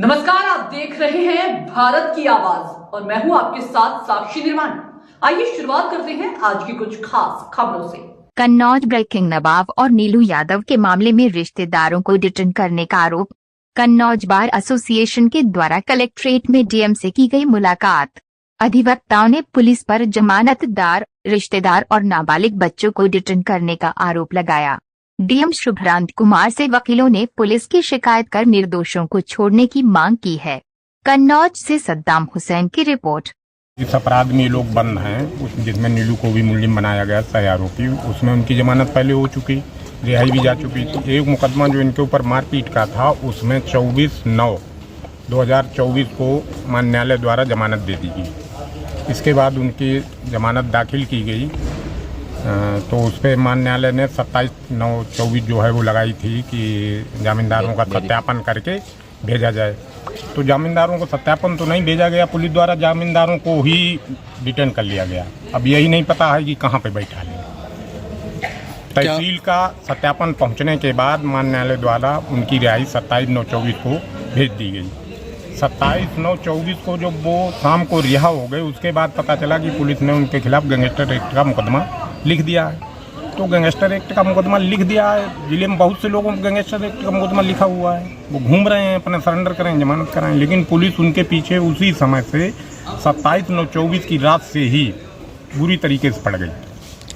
नमस्कार, आप देख रहे हैं भारत की आवाज और मैं हूं आपके साथ साक्षी निर्माण। आइए शुरुआत करते हैं आज की कुछ खास खबरों से। कन्नौज ब्रेकिंग नवाब और नीलू यादव के मामले में रिश्तेदारों को डिटेन करने का आरोप। कन्नौज बार एसोसिएशन के द्वारा कलेक्ट्रेट में डीएम से की गई मुलाकात। अधिवक्ताओं ने पुलिस पर जमानतदार, रिश्तेदार और नाबालिग बच्चों को डिटेन करने का आरोप लगाया। डीएम शुभ्रांत कुमार से वकीलों ने पुलिस की शिकायत कर निर्दोषों को छोड़ने की मांग की है। कन्नौज से सद्दाम हुसैन की रिपोर्ट। इस अपराध में लोग बंद हैं, जिसमें नीलू को भी मुलजिम बनाया गया सह आरोपी। उसमें उनकी जमानत पहले हो चुकी, रिहाई भी जा चुकी थी। एक मुकदमा जो इनके ऊपर मारपीट का था, उसमें 24/9/2024 को मान्य न्यायालय द्वारा जमानत दे दी गई। इसके बाद उनकी जमानत दाखिल की गई, तो उस पर मान्य न्यायालय ने 27/9/24 जो है वो लगाई थी कि जामीनदारों का सत्यापन करके भेजा जाए। तो जामीनदारों को सत्यापन तो नहीं भेजा गया, पुलिस द्वारा जामीनदारों को ही डिटेन कर लिया गया। अब यही नहीं पता है कि कहाँ पे बैठा लें। तहसील का सत्यापन पहुंचने के बाद मान्य न्यायालय द्वारा उनकी रिहाई 27/9/24 को भेज दी गई। 27/9/24 को जब वो शाम को रिहा हो गए, उसके बाद पता चला कि पुलिस ने उनके खिलाफ गैंगस्टर एक्ट का मुकदमा लिख दिया है। तो गैंगस्टर एक्ट का मुकदमा लिख दिया है, जिले में बहुत से लोगों को गैंगस्टर एक्ट का मुकदमा लिखा हुआ है। वो घूम रहे हैं, अपने सरेंडर करें, जमानत कराएं, लेकिन पुलिस उनके पीछे उसी समय से 27/9/24 की रात से ही बुरी तरीके से पड़ गई।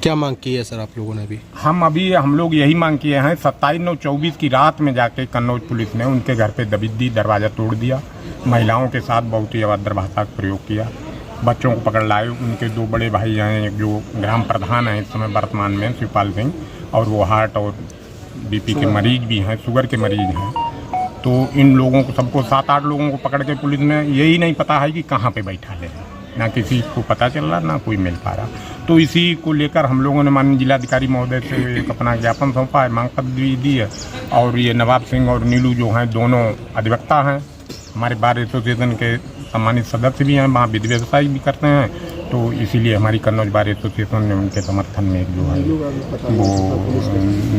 क्या मांग की है सर आप लोगों ने? हम लोग यही मांग किए हैं। 27/9/24 की रात में जाके कन्नौज पुलिस ने उनके घर पे दबिश दी, दरवाज़ा तोड़ दिया, महिलाओं के साथ बहुत ही अभद्र भाषा का प्रयोग किया, बच्चों को पकड़ लाए। उनके दो बड़े भाई हैं, एक जो ग्राम प्रधान हैं इस समय वर्तमान में शिवपाल सिंह, और वो हार्ट और बीपी के मरीज भी हैं, शुगर के मरीज हैं। तो इन लोगों को सबको 7-8 लोगों को पकड़ के पुलिस में यही नहीं पता है कि कहाँ पे बैठा ले, ना किसी को पता चल रहा, ना कोई मिल पा रहा। तो इसी को लेकर हम लोगों ने माननीय जिलाधिकारी महोदय से एक अपना ज्ञापन सौंपा है, मांग पत्र भी दी है। और ये नवाब सिंह और नीलू जो हैं, दोनों अधिवक्ता हैं, हमारे बार एसोसिएशन के सम्मानित सदस्य भी हैं, वहाँ विधि व्यवसाय भी करते हैं। तो इसीलिए हमारी कन्नौज बार एसोसिएशन ने उनके समर्थन में जो है वो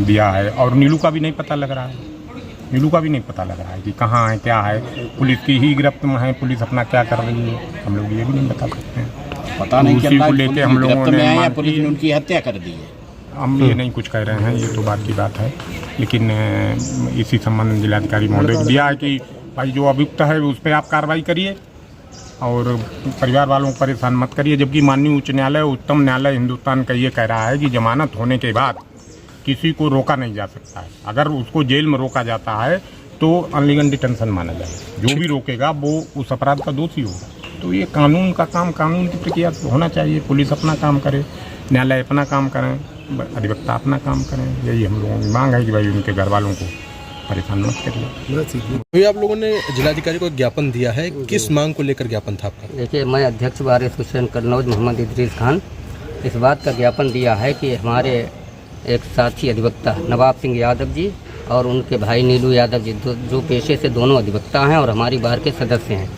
दिया है। और नीलू का भी नहीं पता लग रहा है, नीलू का भी नहीं पता लग रहा है कि कहाँ है, क्या है। पुलिस की ही गिरफ्त में है, पुलिस अपना क्या कर रही है हम लोग ये भी नहीं बता सकते हैं। पता नहीं उसी को लेके हम लोगों ने पुलिस ने उनकी हत्या कर दी है। हम ये नहीं कुछ कह रहे हैं, ये तो बात की बात है, लेकिन इसी संबंध जिलाधिकारी महोदय को दिया है कि भाई जो अभियुक्त है उस पर आप कार्रवाई करिए और परिवार वालों को परेशान मत करिए। जबकि माननीय उच्च न्यायालय, उच्चतम न्यायालय हिंदुस्तान का ये कह रहा है कि जमानत होने के बाद किसी को रोका नहीं जा सकता है। अगर उसको जेल में रोका जाता है तो अनलीगल डिटेंशन माना जाए। जो भी रोकेगा वो उस अपराध का दोषी होगा। तो ये कानून का काम, कानून की प्रक्रिया होना चाहिए। पुलिस अपना काम करे, न्यायालय अपना काम करें, अधिवक्ता अपना काम करें। यही हम लोगों की मांग है कि भाई उनके घर वालों को परेशान मत करिए। आप लोगों ने जिलाधिकारी को ज्ञापन दिया है, किस मांग को लेकर ज्ञापन था आपका? देखिए, मैं अध्यक्ष बार एसोसिएशन कन्नौज मोहम्मद इदरीस खान इस बात का ज्ञापन दिया है कि हमारे एक साथी अधिवक्ता नवाब सिंह यादव जी और उनके भाई नीलू यादव जी, जो पेशे से दोनों अधिवक्ता हैं और हमारी बार के सदस्य हैं,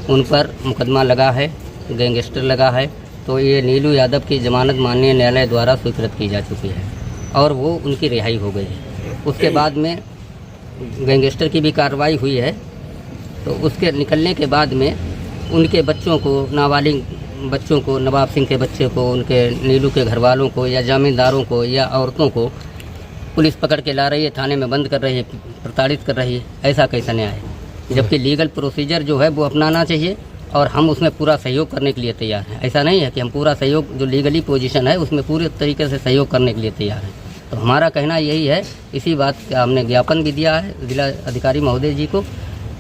उन पर मुकदमा लगा है, गैंगस्टर लगा है। तो ये नीलू यादव की जमानत माननीय न्यायालय द्वारा स्वीकृत की जा चुकी है और वो उनकी रिहाई हो गई है। उसके बाद में गैंगस्टर की भी कार्रवाई हुई है। तो उसके निकलने के बाद में उनके बच्चों को, नाबालिग बच्चों को, नवाब सिंह के बच्चे को, उनके नीलू के घर वालों को या जामीनदारों को या औरतों को पुलिस पकड़ के ला रही है, थाने में बंद कर रही है, प्रताड़ित कर रही है। ऐसा कैसा न्याय है? जबकि लीगल प्रोसीजर जो है वो अपनाना चाहिए और हम उसमें पूरा सहयोग करने के लिए तैयार हैं। ऐसा नहीं है कि हम पूरा सहयोग, जो लीगली पोजीशन है उसमें पूरे तरीके से सहयोग करने के लिए तैयार हैं। तो हमारा कहना यही है, इसी बात का हमने ज्ञापन भी दिया है जिला अधिकारी महोदय जी को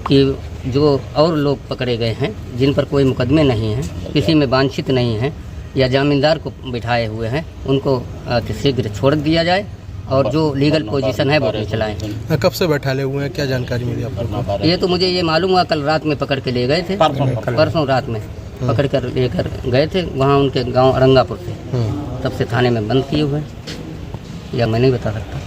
कि जो और लोग पकड़े गए हैं जिन पर कोई मुकदमे नहीं हैं, किसी में वांछित नहीं हैं या जामीनदार को बिठाए हुए हैं, उनको शीघ्र छोड़ दिया जाए और जो लीगल पोजीशन है वो चलाएं। कब से बैठाले हुए हैं, क्या जानकारी मिली आप लोगों को? ये तो मुझे ये मालूम हुआ, कल रात में पकड़ के ले गए थे, परसों रात में पकड़ कर लेकर गए थे वहाँ उनके गाँव अरंगापुर से। तब से थाने में बंद किए हुए हैं, या मैं नहीं बता सकता।